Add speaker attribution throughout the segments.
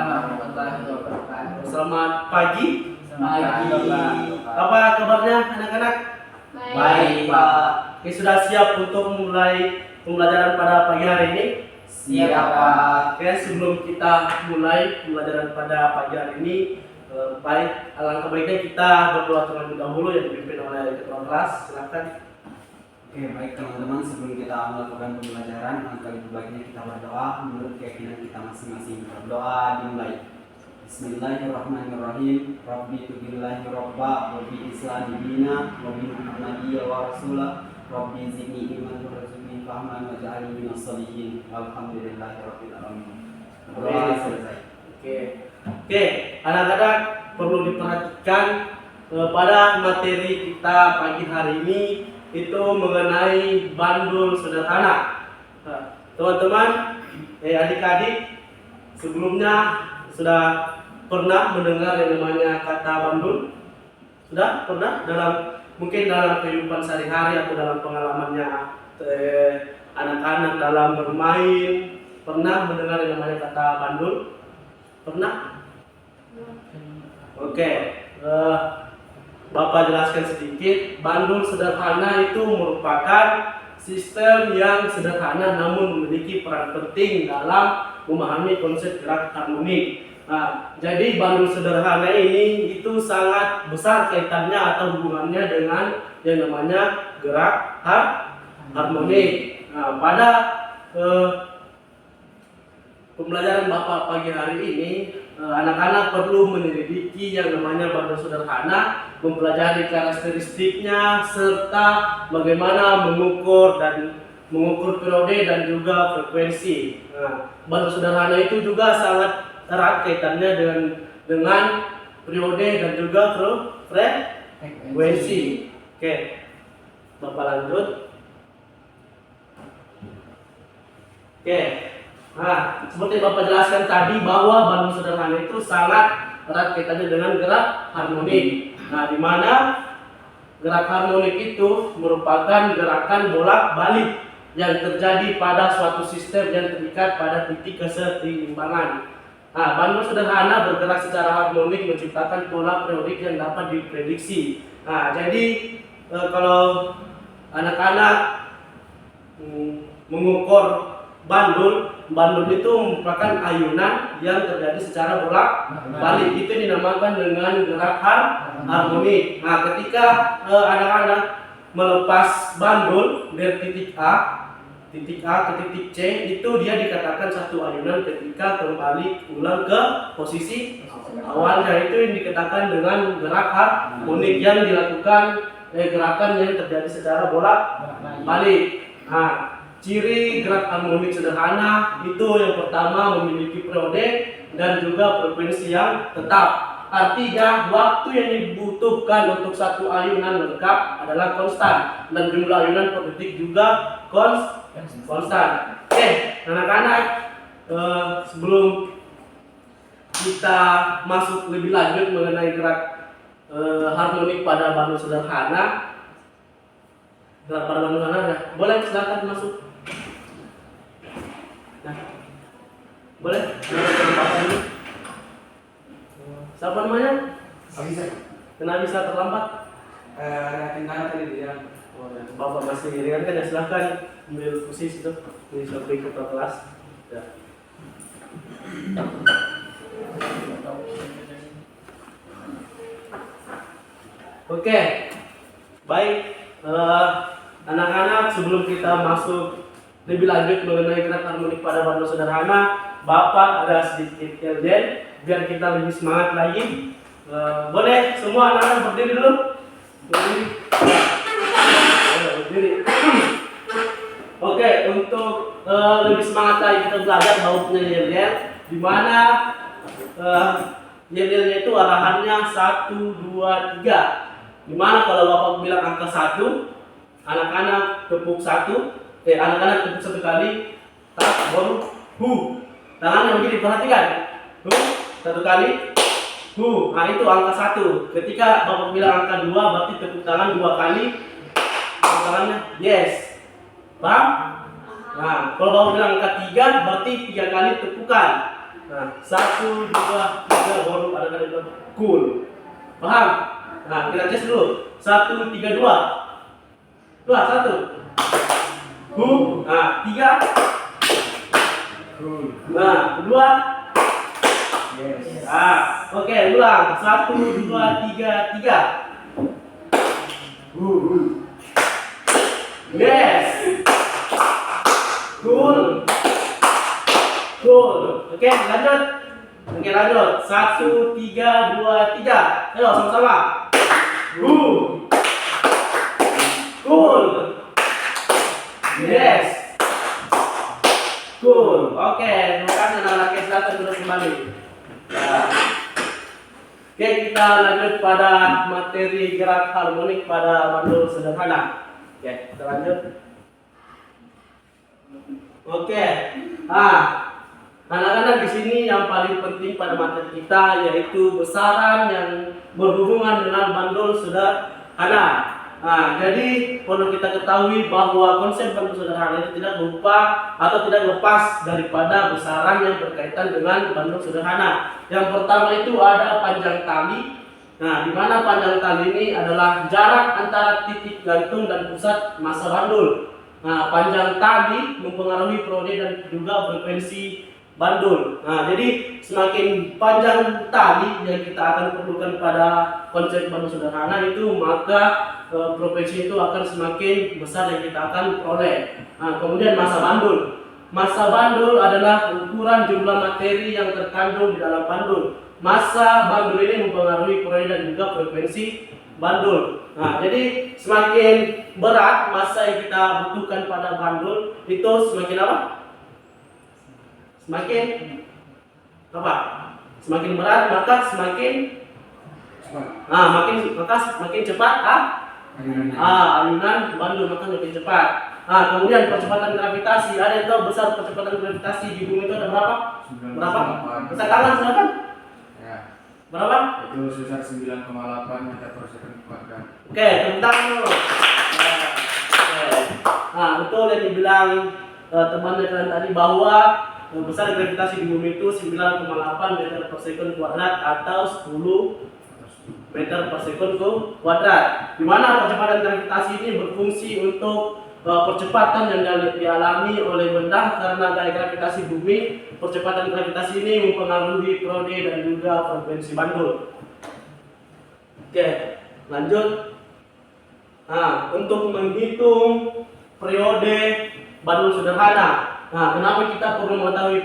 Speaker 1: warahmatullahi wabarakatuh.
Speaker 2: Selamat pagi. Apa kabarnya anak-anak?
Speaker 1: Baik, Pak.
Speaker 2: Oke, sudah siap untuk mulai pembelajaran pada pagi hari ini?
Speaker 1: Siap, Pak.
Speaker 2: Oke, sebelum kita mulai pembelajaran pada pagi hari ini, alangkah baiknya kita berdoa terlebih dahulu yang dipimpin oleh ketua kelas. Silakan.
Speaker 3: Oke, baik teman-teman, sebelum kita melakukan pembelajaran, alangkah lebih baiknya kita berdoa menurut keyakinan kita masing-masing. Berdoa dimulai. Bismillahirrahmanirrahim. Rabbi tubillahi robba, Rabbi islami dina, Rabbi muhammadiyya wa rasulah, Rabbi zidni iman warzuqni fahman waj'alni minas sholihin. Alhamdulillahi rabbil alamin. Berdoa selesai.
Speaker 2: Oke, anak-anak perlu diperhatikan pada materi kita pagi hari ini itu mengenai bandul sederhana. Teman-teman, adik-adik, sebelumnya sudah pernah mendengar yang namanya kata bandul? Sudah pernah mungkin dalam kehidupan sehari-hari atau dalam pengalamannya anak-anak dalam bermain pernah mendengar yang namanya kata bandul? Pernah? Oke, Bapak jelaskan sedikit. Bandul sederhana itu merupakan sistem yang sederhana namun memiliki peran penting dalam memahami konsep gerak harmonik. Nah, jadi bandul sederhana ini itu sangat besar kaitannya atau hubungannya dengan yang namanya gerak harmonik. Nah, pada pembelajaran Bapak pagi hari ini, anak-anak perlu menyelidiki yang namanya bandul sederhana, mempelajari karakteristiknya serta bagaimana mengukur periode dan juga frekuensi. Nah, bandul sederhana itu juga sangat erat kaitannya dengan periode dan juga frekuensi. Oke, Bapak lanjut. Oke. Nah, seperti Bapak jelaskan tadi bahwa bandul sederhana itu sangat erat kaitannya dengan gerak harmonik. Nah, di mana gerak harmonik itu merupakan gerakan bolak-balik yang terjadi pada suatu sistem yang terikat pada titik keseimbangan. Nah, bandul sederhana bergerak secara harmonik menciptakan pola periodik yang dapat diprediksi. Nah, jadi kalau anak-anak mengukur bandul itu merupakan ayunan yang terjadi secara bolak-balik. Itu dinamakan dengan gerak harmonik. Nah, ketika anak-anak melepas bandul dari titik A ke titik C, itu dia dikatakan satu ayunan ketika kembali ulang ke posisi awalnya. Itu yang dikatakan dengan gerak harmonik yang dilakukan gerakan yang terjadi secara bolak-balik. Nah, ciri gerak harmonik sederhana itu yang pertama memiliki periode dan juga frekuensi yang tetap. Artinya waktu yang dibutuhkan untuk satu ayunan lengkap adalah konstan dan jumlah ayunan per detik juga konstan. Oke, anak-anak, sebelum kita masuk lebih lanjut mengenai gerak harmonik pada bandul sederhana, boleh silakan masuk. Nah, boleh? Siapa namanya? Kenapa bisa terlambat?
Speaker 3: Tinggal tadi dia.
Speaker 2: Oh, ya. Bapak masih ringan kan ya, silahkan ambil posisi itu di samping ketua kelas. Ya. Oke, baik. Anak-anak, sebelum kita masuk lebih lanjut mengenai gerak harmonik pada bandul sederhana, Bapak ada sedikit yel-yel biar kita lebih semangat lagi. Boleh semua anak-anak berdiri dulu. Berdiri. Oke, untuk lebih semangat lagi kita belajar baunya yel-yel, di mana yel-yelnya itu arahannya 1, 2, 3. Di mana kalau Bapak bilang angka 1, anak-anak tepuk anak-anak tepuk satu kali, baru tangannya begini, perhatikan. Satu kali, nah itu angka 1. Ketika Bapak bilang angka 2, berarti tepuk tangan 2 kali, tepuk tangannya, yes. Paham? Nah, kalau Bapak bilang angka 3, berarti 3 kali tepukan. Nah, 1, 2, 3 baru ada kata bilang cool. Paham? Nah, kita tes dulu. 1, 3, 2. 2, 1. Nah, 3. Nah, kedua.
Speaker 1: Yes.
Speaker 2: Ah, oke, ulang. 1, 2, 3, 3. Yes. Cool. Cool. Oke, lanjut. Oke, lanjut. 1, 3, 2, 3. Ayo, sama-sama. Cool. Yes. Cool. Oke, terima kasih anak-anak kelas 1 terus kembali. Ya. Oke, kita lanjut pada materi gerak harmonik pada bandul sederhana. Oke, kita lanjut. Oke. Nah, anak-anak di sini yang paling penting pada materi kita yaitu besaran yang berhubungan dengan bandul sederhana. Nah, jadi perlu kita ketahui bahwa konsep bandul sederhana itu tidak lupa atau tidak lepas daripada besaran yang berkaitan dengan bandul sederhana. Yang pertama itu ada panjang tali. Nah, di mana panjang tali ini adalah jarak antara titik gantung dan pusat massa bandul. Nah, panjang tali mempengaruhi periode dan juga frekuensi bandul. Nah, jadi semakin panjang tali yang kita akan perlukan pada konsep bandul sederhana itu, maka frekuensi itu akan semakin besar yang kita akan peroleh. Nah, kemudian massa bandul. Massa bandul adalah ukuran jumlah materi yang terkandung di dalam bandul. Massa bandul ini mempengaruhi periode dan juga frekuensi bandul. Nah, jadi semakin berat massa yang kita butuhkan pada bandul itu semakin apa? Semakin apa? Semakin berat maka semakin semakin cepat ayunan bandul maka semakin cepat. Nah, kemudian percepatan gravitasi. Ada yang tahu besar percepatan gravitasi di bumi itu ada berapa? Berapa? Bisa tangan silakan.
Speaker 4: Ya.
Speaker 2: Berapa?
Speaker 4: Itu sebesar 9,8 meter per second kuadrat.
Speaker 2: Oke, tentang dulu. Nah, betul yang dibilang teman kalian tadi bahwa besar gravitasi di bumi itu 9,8 meter per second kuadrat atau 10 meter per second kuadrat. Di mana percepatan gravitasi ini berfungsi untuk percepatan yang dialami oleh benda karena gaya gravitasi bumi. Percepatan gravitasi ini mempengaruhi periode dan juga frekuensi bandul. Oke, lanjut. Nah, untuk menghitung periode bandul sederhana. Nah, kenapa kita perlu mengetahui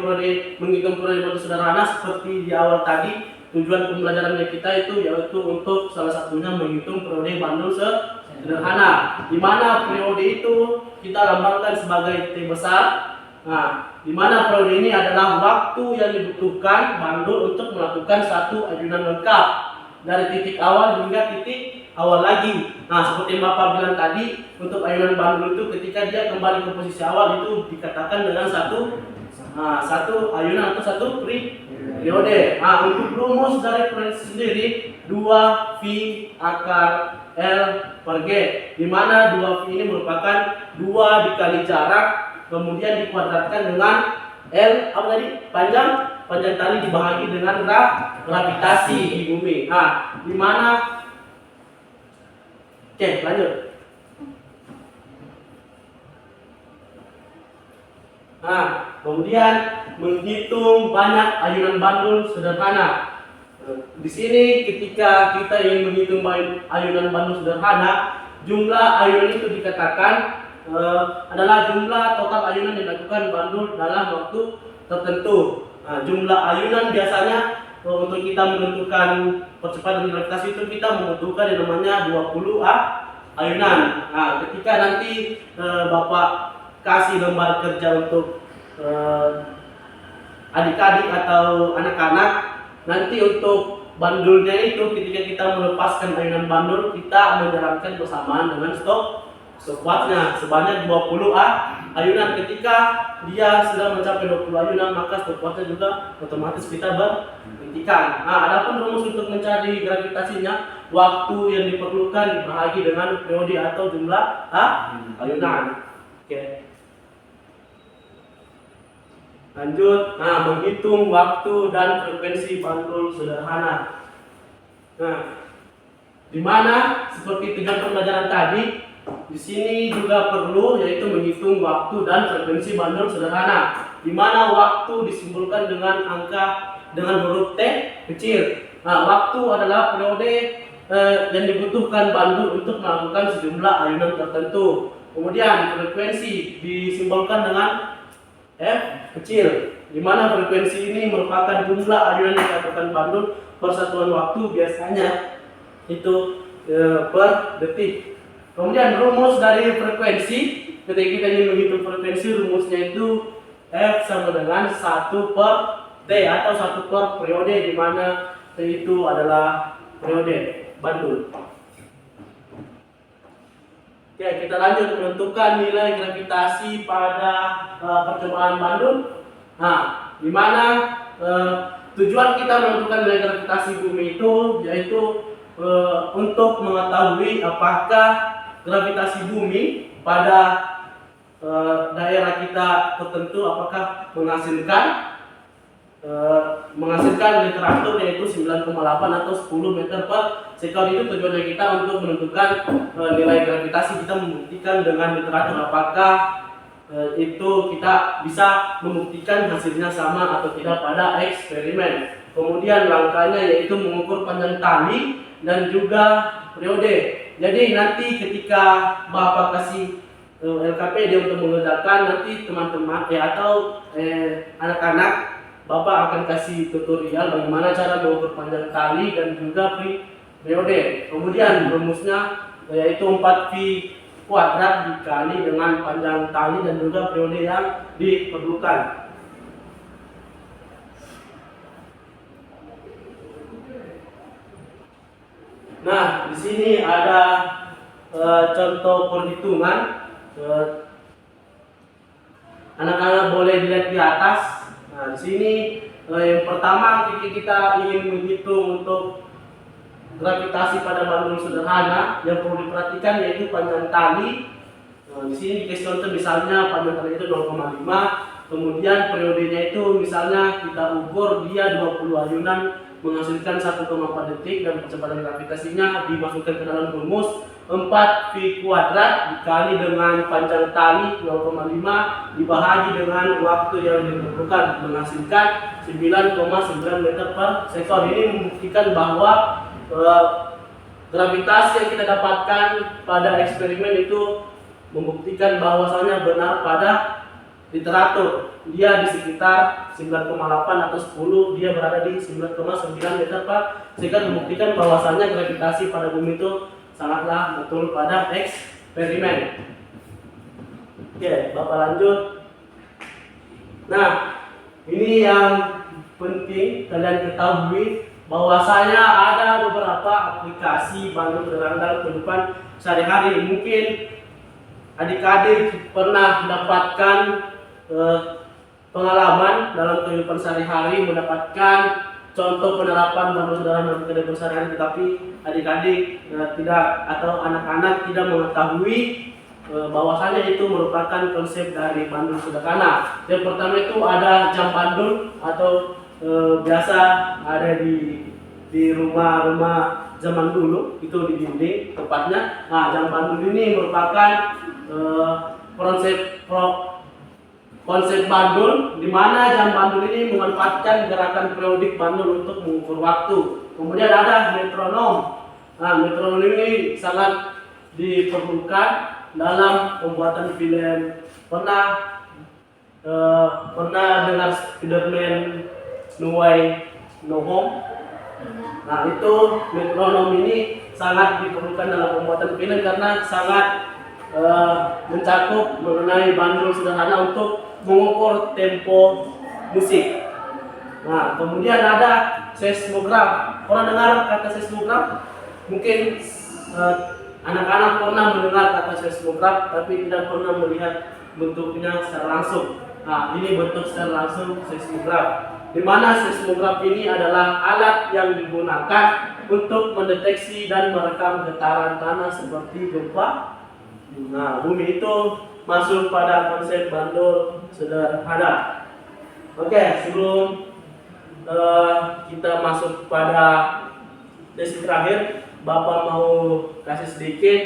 Speaker 2: menghitung periode bandul sederhana? Seperti di awal tadi, tujuan pembelajarannya kita itu yaitu untuk salah satunya menghitung periode bandul sederhana, di mana periode itu kita lambangkan sebagai T besar. Nah, di mana periode ini adalah waktu yang dibutuhkan bandul untuk melakukan satu ayunan lengkap dari titik awal hingga titik awal lagi. Nah, seperti yang Bapak bilang tadi, untuk ayunan bandul itu ketika dia kembali ke posisi awal itu dikatakan dengan satu ayunan atau satu periode. Nah, untuk rumus dari periode sendiri 2V akar L per G, di mana 2V ini merupakan 2 dikali jarak kemudian dikuadratkan dengan L apa tadi? Panjang tali dibahagi dengan gravitasi di bumi. Nah, di mana oke, lanjut. Nah, kemudian menghitung banyak ayunan bandul sederhana. Di sini ketika kita ingin menghitung ayunan bandul sederhana, jumlah ayunan itu dikatakan adalah jumlah total ayunan yang dilakukan bandul dalam waktu tertentu. Nah, jumlah ayunan biasanya untuk kita menentukan percepatan gravitasi itu kita membutuhkan yang namanya 20 ayunan. Nah, ketika nanti Bapak kasih lembar kerja untuk adik-adik atau anak-anak, nanti untuk bandulnya itu ketika kita melepaskan ayunan bandul, kita menjalankan bersamaan dengan stopwatchnya sebanyak 20 ayunan. Ketika dia sudah mencapai 20 ayunan, maka stopwatchnya juga otomatis kita berhentikan. Nah, adapun rumus untuk mencari gravitasinya, waktu yang diperlukan dibahagi dengan periode atau jumlah ayunan. Oke. Lanjut, menghitung waktu dan frekuensi bandul sederhana. Nah, di mana seperti tujuan pembelajaran tadi, di sini juga perlu yaitu menghitung waktu dan frekuensi bandul sederhana. Di mana waktu disimbolkan dengan angka dengan huruf T kecil. Nah, waktu adalah periode yang dibutuhkan bandul untuk melakukan sejumlah ayunan tertentu. Kemudian frekuensi disimbolkan dengan F kecil, di mana frekuensi ini merupakan jumlah ayunan yang dilakukan bandul per satuan waktu, biasanya itu per detik. Kemudian rumus dari frekuensi, ketika kita ingin menghitung frekuensi, rumusnya itu F sama dengan 1 per T atau 1 per periode, di mana T itu adalah periode bandul. Oke, kita lanjut menentukan nilai gravitasi pada percobaan bandul. Nah, di mana tujuan kita menentukan nilai gravitasi bumi itu yaitu untuk mengetahui apakah gravitasi bumi pada daerah kita tertentu apakah menghasilkan literatur yaitu 9,8 atau 10 meter per sekon. Itu tujuannya kita untuk menentukan nilai gravitasi. Kita membuktikan dengan literatur apakah itu kita bisa membuktikan hasilnya sama atau tidak pada eksperimen. Kemudian langkahnya yaitu mengukur panjang tali dan juga periode. Jadi nanti ketika Bapak kasih LKPD untuk mengerjakan, nanti teman-teman atau anak-anak, Bapak akan kasih tutorial bagaimana cara mengukur panjang tali dan juga periode. Kemudian rumusnya yaitu 4V kuadrat dikali dengan panjang tali dan juga periode yang diperlukan. Nah, di sini ada contoh perhitungan. Anak-anak boleh dilihat di atas. Nah, di sini yang pertama ketika kita ingin menghitung untuk gravitasi pada bandul sederhana, yang perlu diperhatikan yaitu panjang tali. Nah, di sini dikasih contoh misalnya panjang tali itu 0,5, kemudian periodenya itu misalnya kita ukur dia 20 ayunan menghasilkan 1,4 detik dan kecepatan gravitasinya dimasukkan ke dalam rumus 4V kuadrat dikali dengan panjang tali 0,5 dibahagi dengan waktu yang dibutuhkan menghasilkan 9,9 meter per sekon. Ini membuktikan bahwa gravitasi yang kita dapatkan pada eksperimen itu membuktikan bahwasanya benar pada literatur. Dia di sekitar 9,8 atau 10, dia berada di 9,9 meter per sekon, membuktikan bahwasanya gravitasi pada bumi itu sangatlah betul pada eksperimen. Oke, Bapak lanjut. Nah, ini yang penting kalian ketahui bahwasanya ada beberapa aplikasi bandul sederhana dalam kehidupan sehari-hari. Mungkin adik-adik pernah mendapatkan pengalaman dalam kehidupan sehari-hari, mendapatkan contoh penerapan bandul sederhana dalam kehidupan sehari-hari, tetapi adik-adik tidak atau anak-anak tidak mengetahui bahwasanya itu merupakan konsep dari bandul sederhana. Yang pertama itu ada jam bandul atau biasa ada di rumah-rumah zaman dulu, itu di dinding tepatnya. Nah, jam bandul ini merupakan konsep bandul, di mana jam bandul ini memanfaatkan gerakan periodik bandul untuk mengukur waktu. Kemudian ada metronom. Nah, metronom ini sangat diperlukan dalam pembuatan film. Pernah dengar Spiderman No Way No Home? Nah, itu metronom ini sangat diperlukan dalam pembuatan film karena sangat mencakup mengenai bandul sederhana untuk mengukur tempo musik. Nah, kemudian ada seismograf. Pernah dengar kata seismograf? Mungkin anak-anak pernah mendengar kata seismograf, tapi tidak pernah melihat bentuknya secara langsung. Nah, ini bentuk secara langsung seismograf. Di mana seismograf ini adalah alat yang digunakan untuk mendeteksi dan merekam getaran tanah seperti gempa. Nah, bumi itu masuk pada konsep bandul sederhana. Oke, sebelum kita masuk pada sesi terakhir, Bapak mau kasih sedikit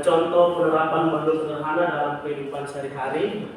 Speaker 2: contoh penerapan bundle sederhana dalam kehidupan sehari-hari.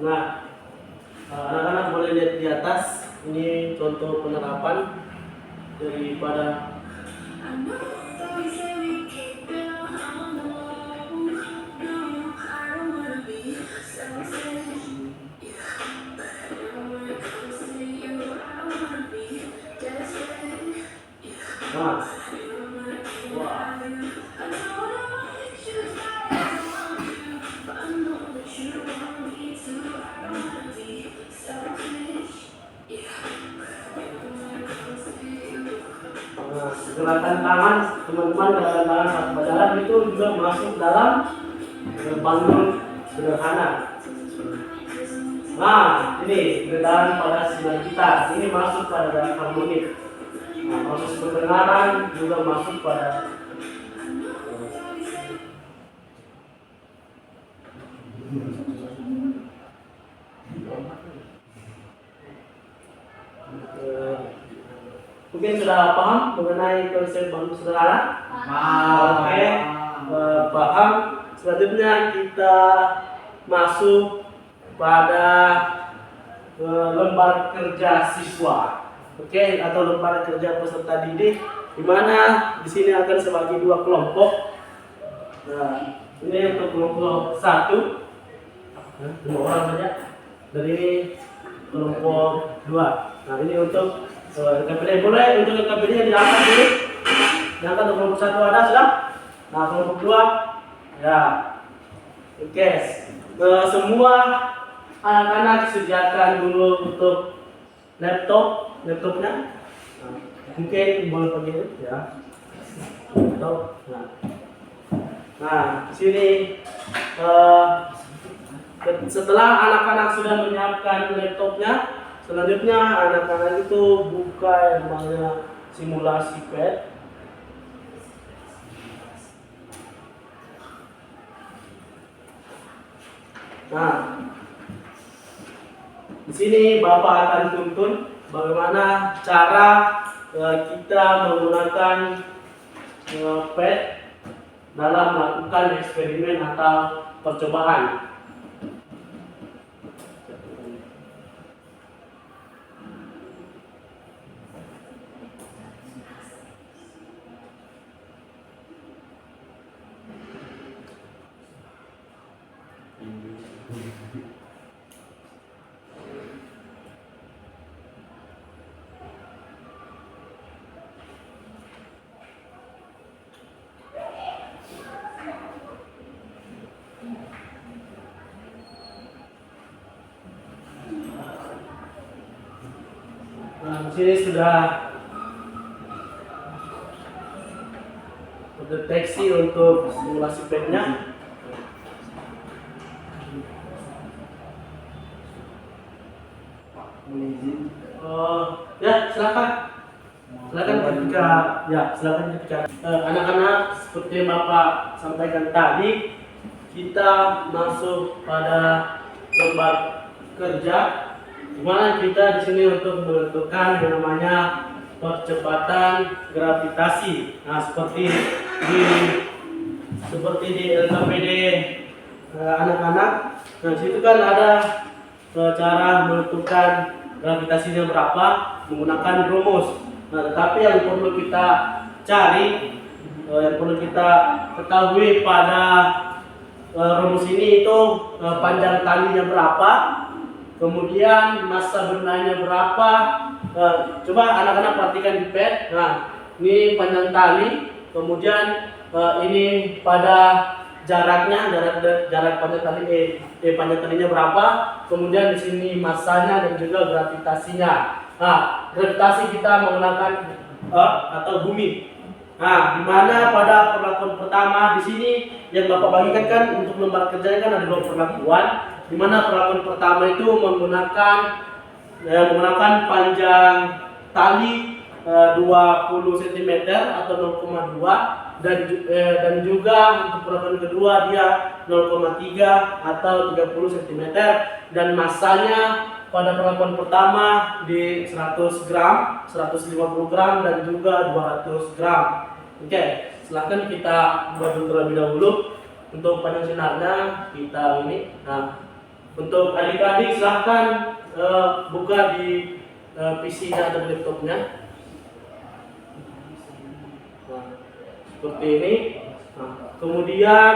Speaker 2: Nah, anak-anak boleh lihat di atas, ini contoh penerapan daripada nah, wah. Nah, gerakan tangan teman-teman, gerakan tangan saat berjalan itu juga masuk dalam bundle sederhana. Nah, ini gerakan pada sinar kita, ini masuk pada gerakan harmonik. Nah, proses pendengaran juga masuk pada mungkin sudah paham mengenai konsep bundle sederhana? Oke, paham. Selanjutnya kita masuk pada lembar kerja siswa, oke, atau lembar kerja peserta didik, di mana di sini akan sebagi dua kelompok. Nah, ini untuk kelompok 1, 2 orang saja. Dan ini kelompok 2. Nah, ini untuk LKPD. Boleh untuk LKPD yang diangkat dulu. Diangkat untuk kelompok 1 ada sudah. Nah, kelompok 2 ya. Oke. Semua anak-anak sediakan dulu untuk laptopnya. Nah, mungkin boleh pergi ya. Laptop. Nah, di sini setelah anak-anak sudah menyiapkan laptopnya, selanjutnya anak-anak itu buka yang namanya simulasi pad. Nah, di sini Bapak akan tuntun bagaimana cara kita menggunakan pad dalam melakukan eksperimen atau percobaan. Nah, di sini sudah terdeteksi untuk simulasi padnya. Ya, silakan ketika anak-anak seperti Bapak sampaikan tadi, kita masuk pada lembar kerja, di mana kita di sini untuk menentukan yang namanya percepatan gravitasi. Nah, seperti di LKPD anak-anak. Nah, situ kan ada cara menentukan gravitasinya berapa menggunakan rumus. Nah, tetapi yang perlu kita cari yang perlu kita ketahui pada rumus ini itu panjang talinya berapa, kemudian massa benangnya berapa. Coba anak-anak perhatikan di pad. Nah, ini panjang tali, kemudian ini pada jarak panjang tali panjang talinya berapa, kemudian di sini massanya dan juga gravitasinya. Nah, gravitasi kita menggunakan atau bumi. Nah, di mana pada perlakuan pertama di sini yang Bapak bagikan kan untuk lembar kerjanya kan ada 2 perlakuan. Di mana perlakuan pertama itu menggunakan panjang tali 20 cm atau 0,2 dan juga untuk perlakuan kedua dia 0,3 atau 30 cm dan massanya pada perlakuan pertama di 100 gram, 150 gram dan juga 200 gram. Oke, silahkan kita buat terlebih dahulu. Untuk panjang sinarnya kita ini. Nah, untuk adik-adik silahkan buka di PC-nya atau laptopnya. Nah, seperti ini. Nah, kemudian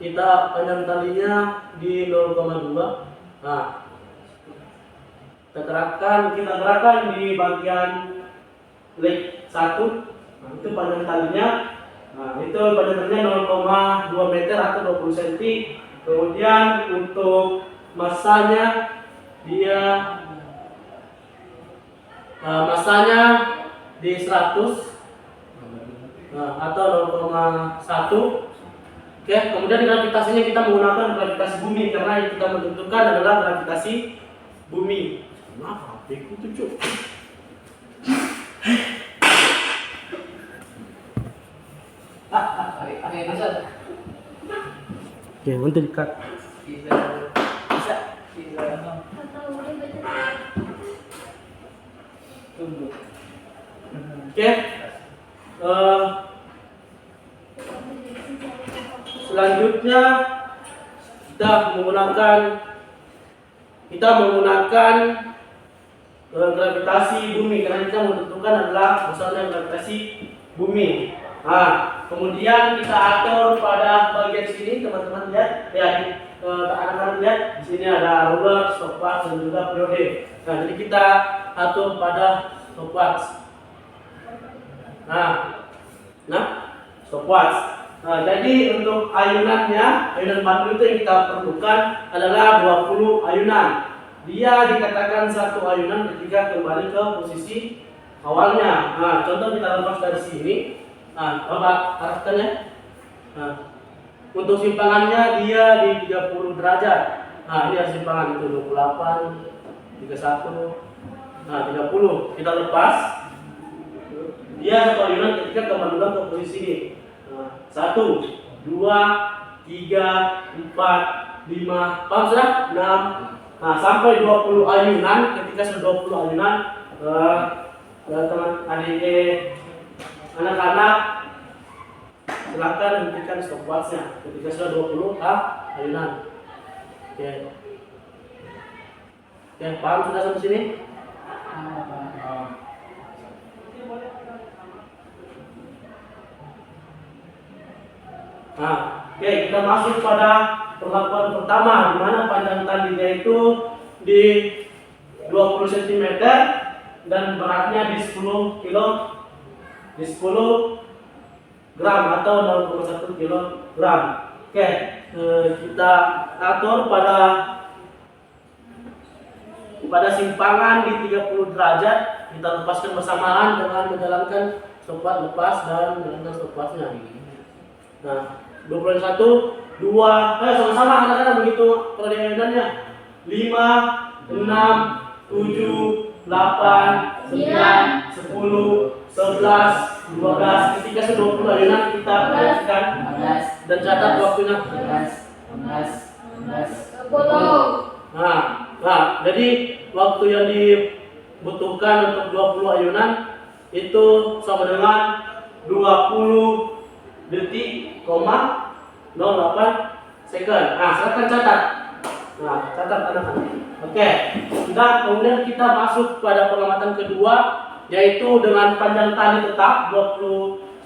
Speaker 2: kita panjang talinya di 0,2. Nah, kita gerakan di bagian leg 1. Nah, itu panjang talinya. Nah, itu panjang talinya 0,2 meter atau 20 cm. Kemudian untuk massanya dia massanya di 100 atau 0,1. Oke, kemudian gravitasinya kita menggunakan gravitasi bumi karena yang kita menentukan adalah gravitasi bumi. Kenapa? Aku tuh cuk. Oke, nanti dikat. Bisa. Oke. Selanjutnya kita menggunakan gravitasi bumi karena kita menentukan adalah misalnya gravitasi bumi. Nah, kemudian kita atur pada bagian sini, teman-teman lihat, anak-anak lihat di sini ada ruler, stopwatch dan juga periode. Nah, jadi kita atur pada stopwatch. Nah, stopwatch. Nah, jadi untuk ayunan pandu itu yang kita perlukan adalah 20 ayunan. Dia dikatakan satu ayunan ketika kembali ke posisi awalnya. Nah, contoh kita lepas dari sini. Nah, Bapak arahkan ya. Nah, untuk simpangannya dia di 30 derajat. Nah, ini ada simpangan itu 28, 31, nah 30. Kita lepas. Dia satu ayunan ketika kembali ke posisi ini. 1, 2, 3, 4, 5, paham sudah? 6. Nah, sampai 20 ayunan. Ketika sudah 20 ayunan, teman adik anak-anak silakan hentikan stopwatchnya ketika sudah 20 ayunan. Oke. Oke, paham sudah sampai sini? Nah, oke, kita masuk pada perlakuan pertama di mana panjang talinya itu di 20 cm dan beratnya di 10 gram atau 0,1 kilogram. Oke, kita atur pada simpangan di 30 derajat. Kita lepaskan bersamaan dengan menjalankan stopwatch lepas dan menjalankan stopwatchnya. Nah, 21, 2, sama-sama anak-anak begitu peradilannya. 5, 6, 7, 8, 9, 10, 11, 12. Ketika sudah 20 ayunan kita perhatikan dan catat waktunya. 10. Nah, jadi waktu yang dibutuhkan untuk 20 ayunan itu sama dengan 20 detik, 08 second. Nah, silakan catat. Nah, catat anak-anak. Oke. Kemudian kita masuk pada pengamatan kedua, yaitu dengan panjang tali tetap 20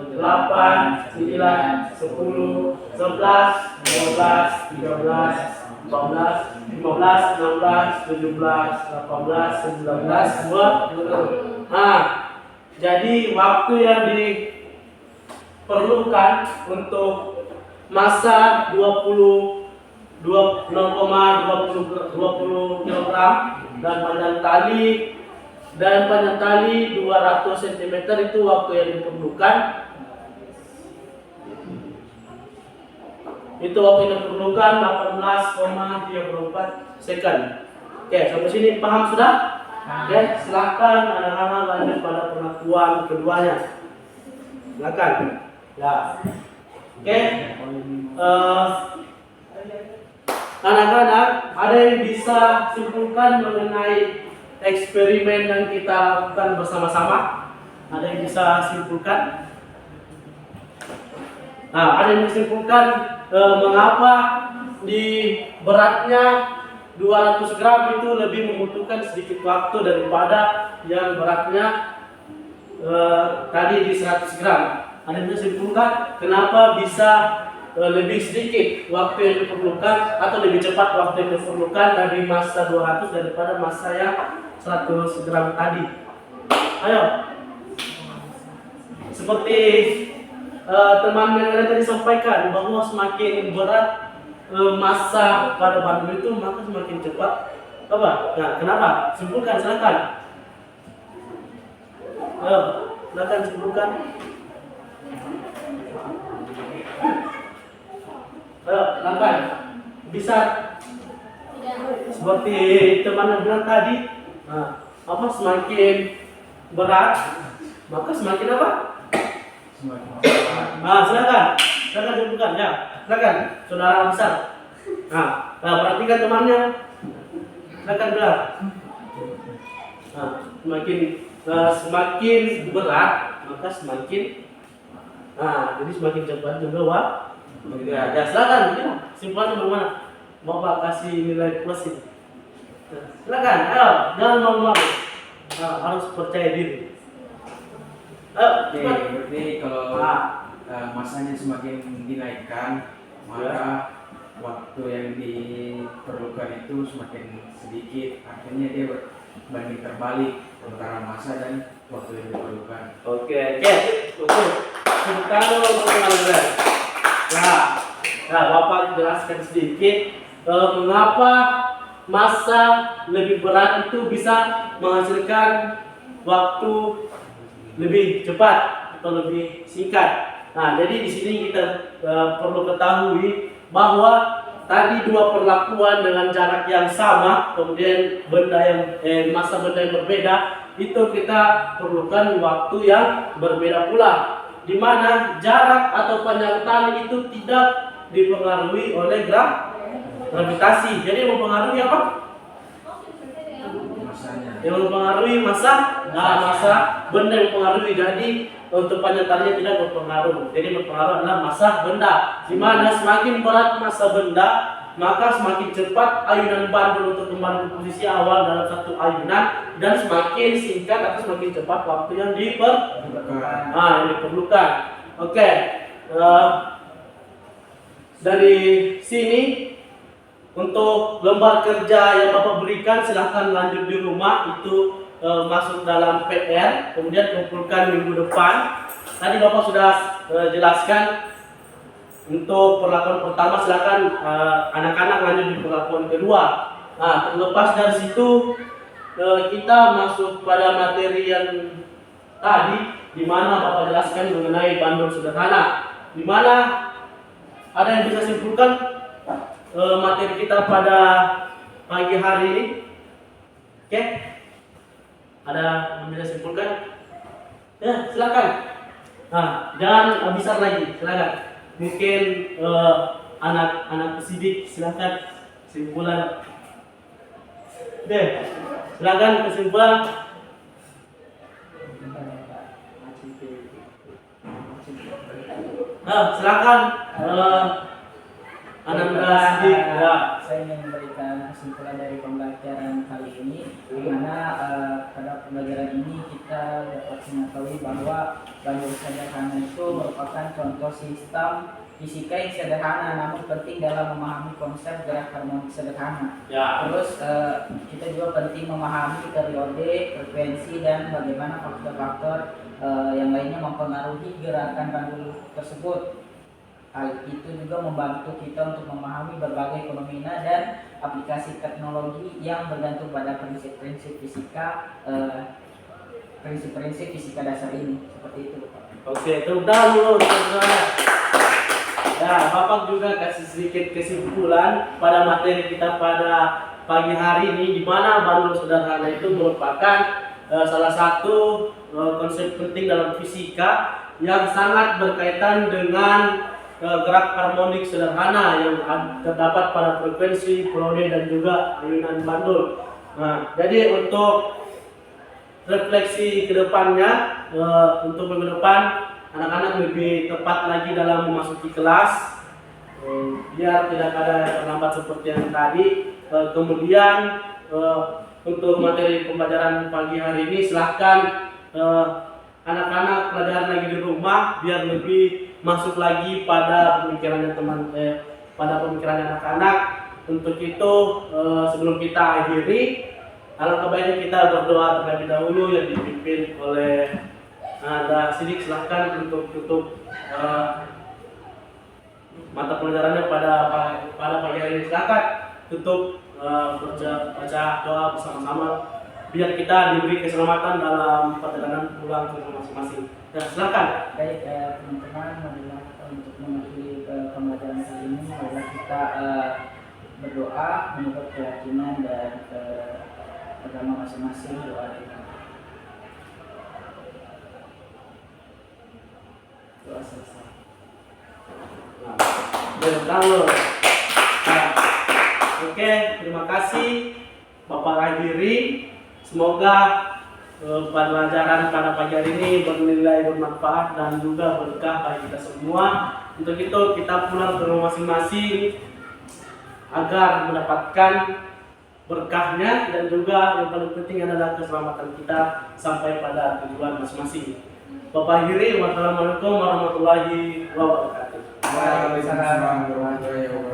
Speaker 2: 8, 9, 10, 11, 12, 13, 14, 15, 16, 17, 18, 19, 20. Nah, jadi waktu yang diperlukan untuk massa 0,20 kg dan panjang tali 200 cm itu waktu yang diperlukan. Itu waktu yang diperlukan 18,34 second. Oke, sampai sini paham sudah? Oke, silakan anak-anak lanjut pada pengakuan keduanya. Silakan. Ya. Oke. Anak-anak, ada yang bisa simpulkan mengenai eksperimen yang kita lakukan bersama-sama? Ada yang bisa simpulkan? Nah, ada yang disimpulkan mengapa di beratnya 200 gram itu lebih membutuhkan sedikit waktu daripada yang beratnya tadi di 100 gram. Ada yang bisa simpulkan kenapa bisa lebih sedikit waktu yang diperlukan atau lebih cepat waktu yang diperlukan dari massa 200 daripada massa yang 100 gram tadi. Ayo. Seperti teman yang tadi sampaikan bahwa semakin berat massa pada bandul itu maka semakin cepat apa? Nah, kenapa? Simpulkan, silakan. Ayo, silakan simpulkan. Ayo, silakan. Bisa seperti teman yang bilang tadi, apa semakin berat maka semakin apa? Silakan simpulkan ya. Silakan, saudara besar. Perhatikan temannya. Silakan bilang. Semakin berat maka semakin jadi semakin cepat juga ya, silakan ya. Simpulannya bagaimana? Bapak kasih nilai plus itu. Silakan, ayo, jangan malu-malu. Harus percaya diri.
Speaker 4: Oke, berarti kalau masanya semakin dinaikkan, maka waktu yang diperlukan itu semakin sedikit. Artinya dia berbanding terbalik antara masa dan waktu yang diperlukan.
Speaker 2: Oke, betul. Kalau teman-teman, Bapak jelaskan sedikit mengapa massa lebih berat itu bisa menghasilkan waktu lebih cepat atau lebih singkat. Nah, jadi di sini kita perlu ketahui bahwa tadi dua perlakuan dengan jarak yang sama, kemudian massa benda yang berbeda, itu kita perlukan waktu yang berbeda pula, di mana jarak atau panjang tali itu tidak dipengaruhi oleh gravitasi. Jadi mempengaruhi apa? Yang mempengaruhi massa benda yang mempengaruhi. Jadi untuk panjang talinya tidak berpengaruh. Jadi berpengaruh adalah massa benda. Di mana semakin berat massa benda, maka semakin cepat ayunan bandul untuk kembali ke posisi awal dalam satu ayunan, dan semakin singkat atau semakin cepat waktu yang diperlukan. Oke. Dari sini untuk lembar kerja yang Bapak berikan silahkan lanjut di rumah, itu masuk dalam PR, kemudian kumpulkan minggu depan. Tadi Bapak sudah jelaskan untuk perlakuan pertama, silahkan anak-anak lanjut di perlakuan kedua. Terlepas dari situ kita masuk pada materi yang tadi, di mana Bapak jelaskan mengenai bandul sederhana, di mana ada yang bisa simpulkan materi kita pada pagi hari ini. Oke? Ada yang bisa simpulkan? Ya, silakan. Nah, jangan besar lagi, silakan. Mungkin anak-anak pesidik, silakan kesimpulan. Deh, silakan kesimpulan. Nah, silakan Ananda Sidik. Ya.
Speaker 1: Saya ingin memberikan kesimpulan dari pembelajaran kali ini, di mana pada pembelajaran ini kita dapat mengetahui bahwa bandul sederhana itu merupakan contoh sistem fisika yang sederhana namun penting dalam memahami konsep gerak harmonik sederhana.
Speaker 2: Ya.
Speaker 1: Terus kita juga penting memahami periode, frekuensi, dan bagaimana faktor-faktor yang lainnya mempengaruhi gerakan bandul tersebut. Hal itu juga membantu kita untuk memahami berbagai fenomena dan aplikasi teknologi yang bergantung pada prinsip-prinsip fisika dasar ini. Seperti itu, Pak.
Speaker 2: Oke, tepuk tangan dulu. Ya, Bapak juga kasih sedikit kesimpulan pada materi kita pada pagi hari ini, di mana bandul sederhana itu merupakan salah satu konsep penting dalam fisika yang sangat berkaitan dengan gerak harmonik sederhana yang terdapat pada frekuensi, periode, dan juga ayunan bandul. Nah, jadi untuk refleksi ke depannya, untuk minggu depan anak-anak lebih tepat lagi dalam memasuki kelas, biar tidak ada terlambat seperti yang tadi. Kemudian untuk materi pembelajaran pagi hari ini, silahkan anak-anak pelajaran lagi di rumah biar lebih masuk lagi pada pemikirannya pada pemikiran anak-anak. Untuk itu sebelum kita akhiri, alangkah baiknya kita berdoa terlebih dahulu yang dipimpin oleh Anda Sidik. Silahkan untuk tutup mata pelajarannya pada pagi hari ini. Silahkan tutup baca doa bersama-sama biar kita diberi keselamatan dalam perjalanan pulang ke rumah masing-masing. Ya, silakan.
Speaker 1: Baik, teman-teman, marilah untuk mengakhiri pembelajaran kali ini, marilah kita berdoa menurut keyakinan dan agama masing-masing. Doa selesai.
Speaker 2: Oke, terima kasih Bapak Akhiri. Semoga pelajaran pada pagi hari ini bernilai bermanfaat dan juga berkah bagi kita semua. Untuk itu kita pulang ke rumah masing-masing agar mendapatkan berkahnya, dan juga yang paling penting adalah keselamatan kita sampai pada tujuan masing-masing. Bapak Akhiri, wassalamualaikum warahmatullahi wabarakatuh.
Speaker 4: Waalaikumsalam warahmatullahi wabarakatuh.